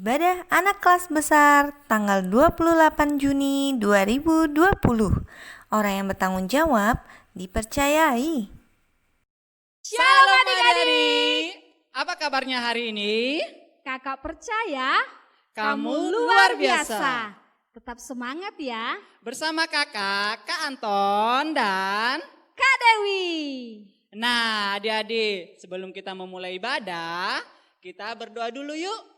Ibadah anak kelas besar tanggal 28 Juni 2020. Orang yang bertanggung jawab dipercayai. Shalom adik-adik. Apa kabarnya hari ini? Kakak percaya Kamu luar biasa. Tetap semangat ya, Bersama kakak, Kak Anton dan... Kak Dewi. Nah adik-adik, sebelum kita memulai ibadah, kita berdoa dulu yuk.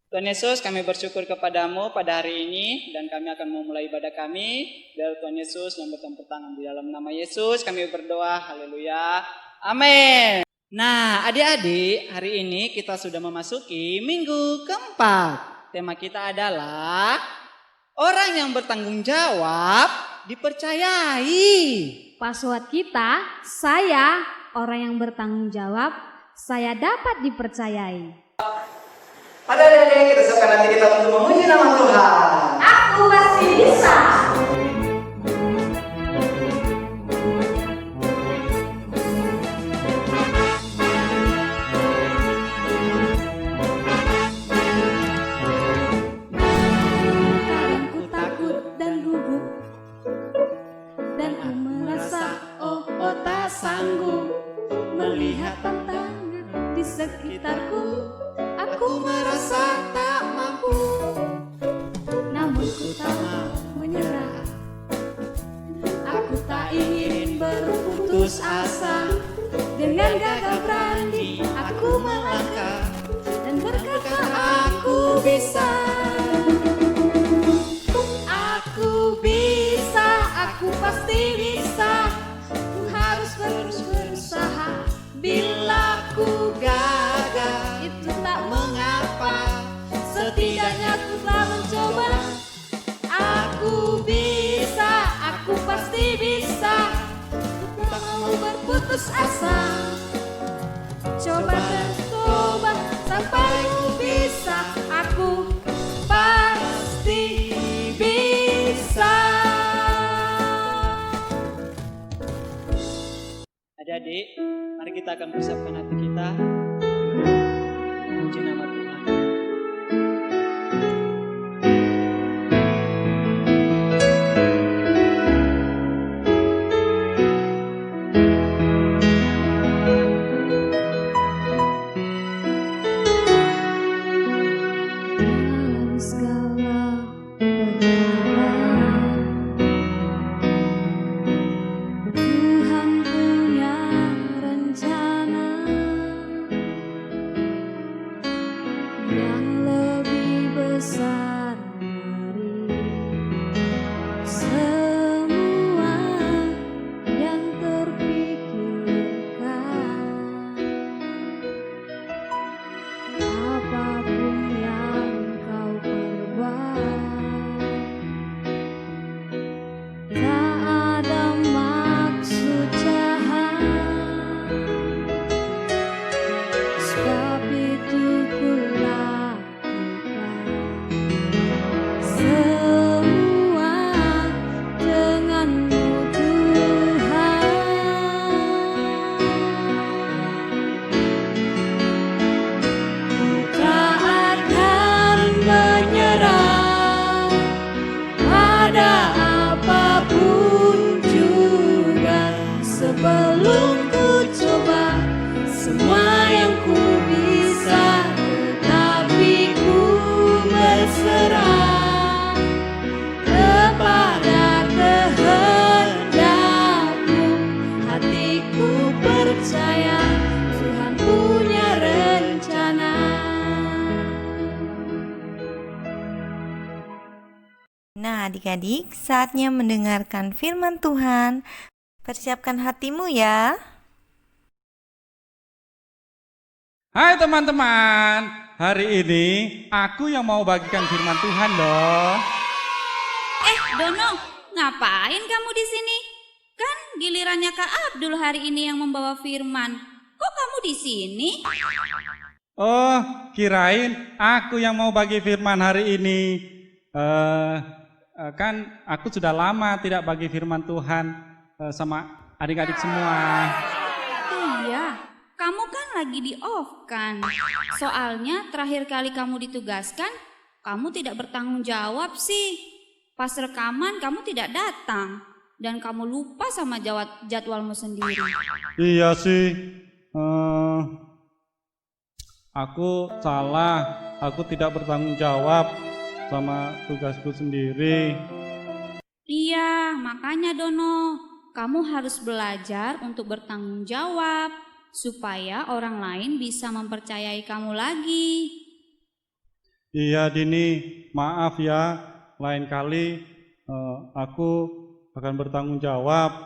Tuhan Yesus, kami bersyukur kepadamu pada hari ini dan kami akan memulai ibadah kami. Biar Tuhan Yesus yang bercampur tangan di dalam nama Yesus kami berdoa, haleluya, amin. Nah adik-adik, hari ini kita sudah memasuki minggu keempat. Tema kita adalah orang yang bertanggung jawab dipercayai. Password kita, saya orang yang bertanggung jawab, saya dapat dipercayai. Ada adik-adik, kita siapkan hati kita untuk memuji nama Tuhan. Aku pasti bisa. Kadang ku takut dan gugup, dan ku merasa oh tak sanggup melihat tantangan di sekitarku. Aku merasa tak mampu, namun ku tak mau menyerah. Aku tak ingin berputus asa. Dengan gagah berani aku melangkah dan berkata aku bisa. Aku bisa, aku pasti bisa. Ku harus terus berusaha. Bila ku gagal, itu tak mengapa. Setidaknya ku telah mencoba. Aku bisa, aku pasti bisa. Ku tak mau berputus asa. Coba terus coba sampai ku bisa. Aku pasti bisa. Adik-adik, mari kita akan persiapkan hati kita memuji nama Tuhan. Dalam segala perjalanan, Tuhan punya rencana yang lebih besar dari semua yang terpikirkan. Apapun yang kau perbuat, tak ada maksud jahat. Sebab itu ku lakukan semua denganmu Tuhan. Tak akan menyerah pada apapun juga sebelum ku coba semua yang ku bisa, tetapi ku berserah kepada kehendakmu. Hatiku percaya Tuhan punya rencana. Nah adik-adik, saatnya mendengarkan firman Tuhan. Persiapkan hatimu ya. Hai teman-teman, hari ini aku yang mau bagikan firman Tuhan loh. Dono, ngapain kamu di sini? Kan gilirannya Kak Abdul hari ini yang membawa firman. Kok kamu di sini? Oh, kirain aku yang mau bagi firman hari ini. Kan aku sudah lama tidak bagi firman Tuhan sama adik-adik semua. Iya, kamu kan lagi di off kan? Soalnya terakhir kali kamu ditugaskan kamu tidak bertanggung jawab sih? Pas rekaman kamu tidak datang dan kamu lupa sama jadwalmu sendiri. Iya sih, aku salah, aku tidak bertanggung jawab sama tugasku sendiri. Iya, makanya Dono, kamu harus belajar untuk bertanggung jawab supaya orang lain bisa mempercayai kamu lagi. Iya Dini, maaf ya, lain kali aku akan bertanggung jawab.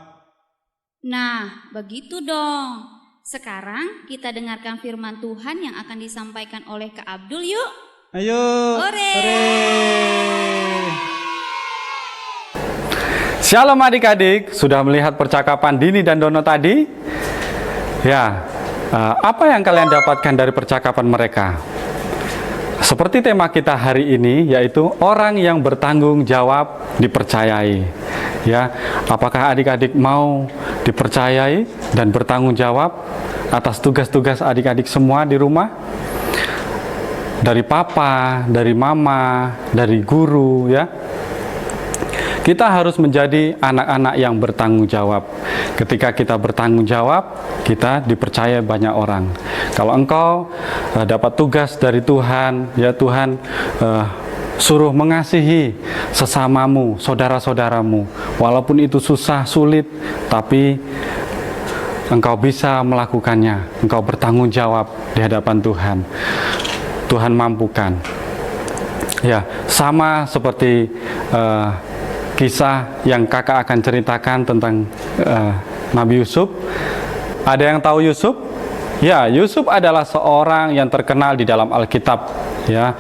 Nah, begitu dong. Sekarang kita dengarkan firman Tuhan yang akan disampaikan oleh Kak Abdul yuk. Ayo, Hore! Shalom adik-adik, sudah melihat percakapan Dini dan Dono tadi? Ya, apa yang kalian dapatkan dari percakapan mereka? Seperti tema kita hari ini, yaitu orang yang bertanggung jawab dipercayai. Ya, apakah adik-adik mau dipercayai dan bertanggung jawab atas tugas-tugas adik-adik semua di rumah? Dari papa, dari mama, dari guru, ya. Kita harus menjadi anak-anak yang bertanggung jawab. Ketika kita bertanggung jawab, kita dipercaya banyak orang. Kalau engkau dapat tugas dari Tuhan, ya Tuhan suruh mengasihi sesamamu, saudara-saudaramu. Walaupun itu susah, sulit, tapi engkau bisa melakukannya. Engkau bertanggung jawab di hadapan Tuhan. Tuhan mampukan. Ya, sama seperti kisah yang kakak akan ceritakan tentang Nabi Yusuf. Ada yang tahu Yusuf? Ya, Yusuf adalah seorang yang terkenal di dalam Alkitab. Ya,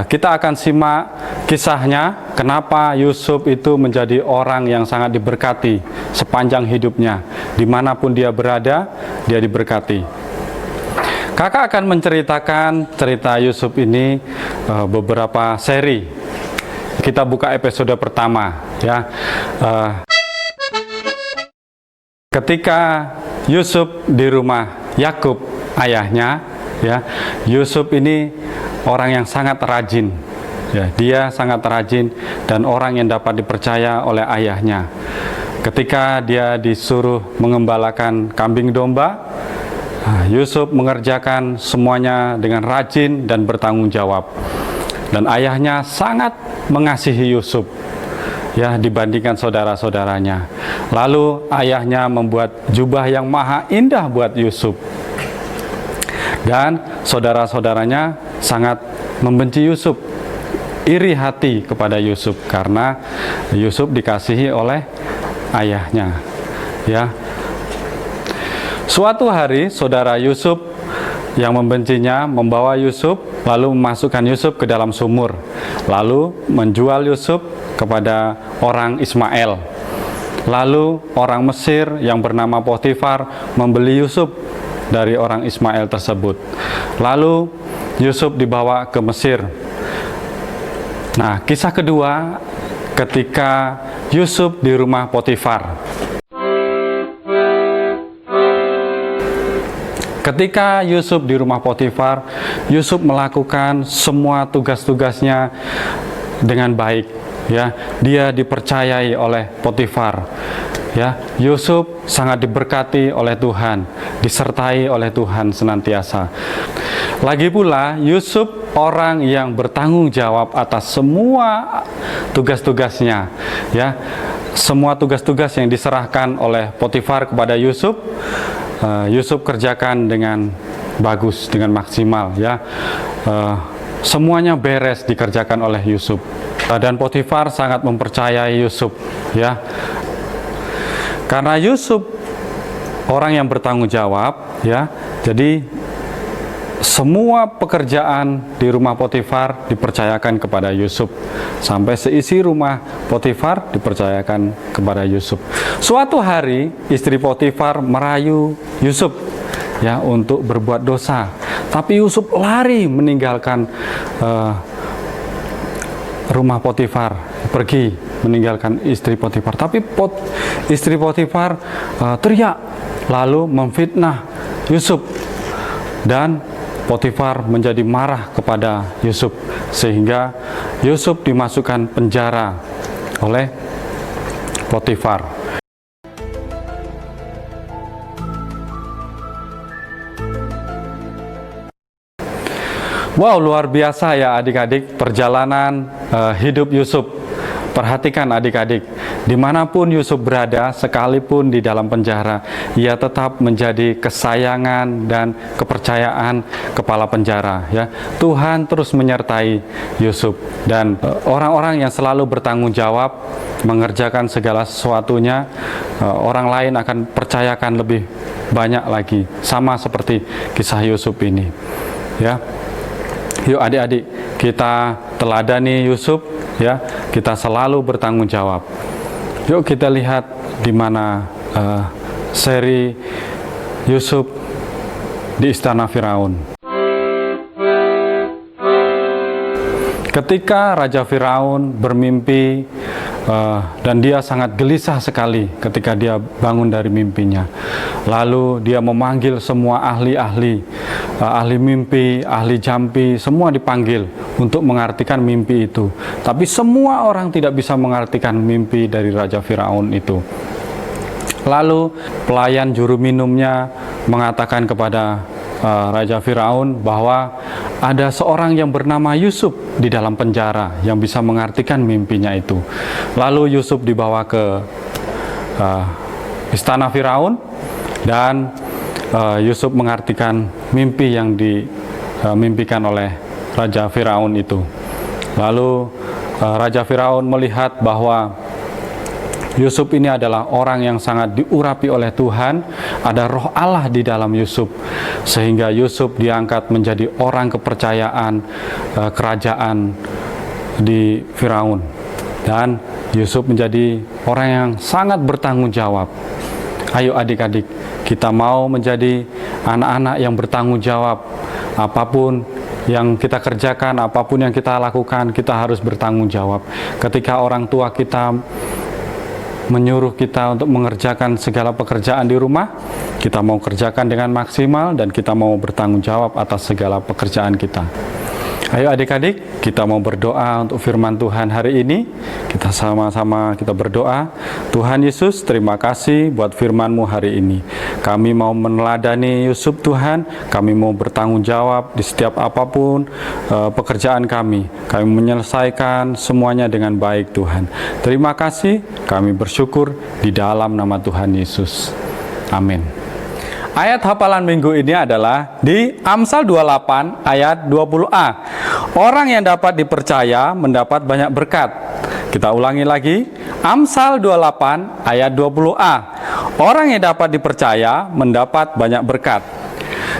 kita akan simak kisahnya. Kenapa Yusuf itu menjadi orang yang sangat diberkati sepanjang hidupnya. Dimanapun dia berada, dia diberkati. Kakak akan menceritakan cerita Yusuf ini beberapa seri. Kita buka episode pertama, ya. Ketika Yusuf di rumah Yakub ayahnya, ya, Yusuf ini orang yang sangat rajin, ya, dia sangat rajin dan orang yang dapat dipercaya oleh ayahnya. Ketika dia disuruh mengembalakan kambing domba, Yusuf mengerjakan semuanya dengan rajin dan bertanggung jawab. Dan ayahnya sangat mengasihi Yusuf, ya, dibandingkan saudara-saudaranya. Lalu ayahnya membuat jubah yang maha indah buat Yusuf. Dan saudara-saudaranya sangat membenci Yusuf, iri hati kepada Yusuf karena Yusuf dikasihi oleh ayahnya. Ya. Suatu hari saudara Yusuf yang membencinya membawa Yusuf lalu memasukkan Yusuf ke dalam sumur, lalu menjual Yusuf kepada orang Ismail. Lalu orang Mesir yang bernama Potifar membeli Yusuf dari orang Ismail tersebut. Lalu Yusuf dibawa ke Mesir. Nah, kisah kedua ketika Yusuf di rumah Potifar. Ketika Yusuf di rumah Potifar, Yusuf melakukan semua tugas-tugasnya dengan baik. Ya, dia dipercayai oleh Potifar. Ya, Yusuf sangat diberkati oleh Tuhan, disertai oleh Tuhan senantiasa. Lagi pula, Yusuf orang yang bertanggung jawab atas semua tugas-tugasnya. Ya, semua tugas-tugas yang diserahkan oleh Potifar kepada Yusuf, Yusuf kerjakan dengan bagus, dengan maksimal, ya. Semuanya beres dikerjakan oleh Yusuf. Dan Potifar sangat mempercayai Yusuf, ya. Karena Yusuf orang yang bertanggung jawab, ya. Jadi semua pekerjaan di rumah Potifar dipercayakan kepada Yusuf. Sampai seisi rumah Potifar dipercayakan kepada Yusuf. Suatu hari istri Potifar merayu Yusuf, ya, untuk berbuat dosa. Tapi Yusuf lari meninggalkan rumah Potifar, pergi meninggalkan istri Potifar. Tapi istri Potifar teriak lalu memfitnah Yusuf. Dan Potifar menjadi marah kepada Yusuf, sehingga Yusuf dimasukkan penjara oleh Potifar. Wow, luar biasa ya adik-adik perjalanan hidup Yusuf. Perhatikan adik-adik, dimanapun Yusuf berada, sekalipun di dalam penjara, ia tetap menjadi kesayangan dan kepercayaan kepala penjara. Ya, Tuhan terus menyertai Yusuf, dan orang-orang yang selalu bertanggung jawab mengerjakan segala sesuatunya, orang lain akan percayakan lebih banyak lagi, sama seperti kisah Yusuf ini. Ya, yuk adik-adik, kita teladani Yusuf, ya, kita selalu bertanggung jawab. Yuk kita lihat di mana seri Yusuf di istana Firaun. Ketika Raja Firaun bermimpi dan dia sangat gelisah sekali ketika dia bangun dari mimpinya. Lalu dia memanggil semua ahli-ahli, ahli mimpi, ahli jampi, semua dipanggil untuk mengartikan mimpi itu. Tapi semua orang tidak bisa mengartikan mimpi dari Raja Firaun itu. Lalu pelayan juru minumnya mengatakan kepada Raja Firaun bahwa ada seorang yang bernama Yusuf di dalam penjara yang bisa mengartikan mimpinya itu. Lalu Yusuf dibawa ke istana Firaun, dan Yusuf mengartikan mimpi yang dimimpikan oleh Raja Firaun itu. Lalu Raja Firaun melihat bahwa Yusuf ini adalah orang yang sangat diurapi oleh Tuhan, ada roh Allah di dalam Yusuf, sehingga Yusuf diangkat menjadi orang kepercayaan kerajaan di Firaun, dan Yusuf menjadi orang yang sangat bertanggung jawab. Ayo adik-adik, kita mau menjadi anak-anak yang bertanggung jawab. Apapun yang kita kerjakan, apapun yang kita lakukan, kita harus bertanggung jawab. Ketika orang tua kita menyuruh kita untuk mengerjakan segala pekerjaan di rumah, kita mau kerjakan dengan maksimal dan kita mau bertanggung jawab atas segala pekerjaan kita. Ayo adik-adik, kita mau berdoa untuk firman Tuhan hari ini. Kita sama-sama kita berdoa. Tuhan Yesus, terima kasih buat firman-Mu hari ini. Kami mau meneladani Yusuf Tuhan, kami mau bertanggung jawab di setiap apapun pekerjaan kami. Kami menyelesaikan semuanya dengan baik Tuhan. Terima kasih, kami bersyukur di dalam nama Tuhan Yesus. Amin. Ayat hafalan minggu ini adalah di Amsal 28 ayat 20a. Orang yang dapat dipercaya mendapat banyak berkat. Kita ulangi lagi. Amsal 28 ayat 20a. Orang yang dapat dipercaya mendapat banyak berkat.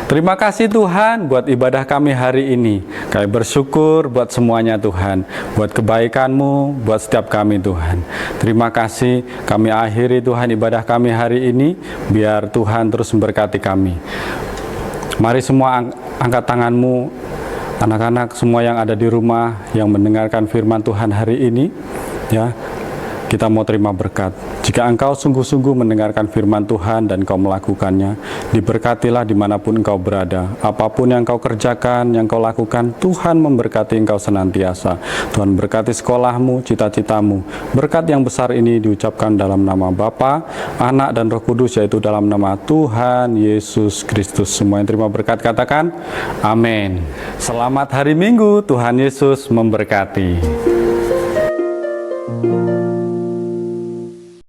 Terima kasih Tuhan buat ibadah kami hari ini. Kami bersyukur buat semuanya Tuhan, buat kebaikan-Mu, buat setiap kami Tuhan. Terima kasih, kami akhiri Tuhan ibadah kami hari ini, biar Tuhan terus memberkati kami. Mari semua angkat tangan-Mu, anak-anak semua yang ada di rumah, yang mendengarkan firman Tuhan hari ini, ya. Kita mau terima berkat. Jika engkau sungguh-sungguh mendengarkan firman Tuhan dan engkau melakukannya, diberkatilah dimanapun engkau berada. Apapun yang engkau kerjakan, yang engkau lakukan, Tuhan memberkati engkau senantiasa. Tuhan berkati sekolahmu, cita-citamu. Berkat yang besar ini diucapkan dalam nama Bapa, Anak, dan Roh Kudus, yaitu dalam nama Tuhan Yesus Kristus. Semua yang terima berkat katakan, amin. Selamat hari Minggu, Tuhan Yesus memberkati.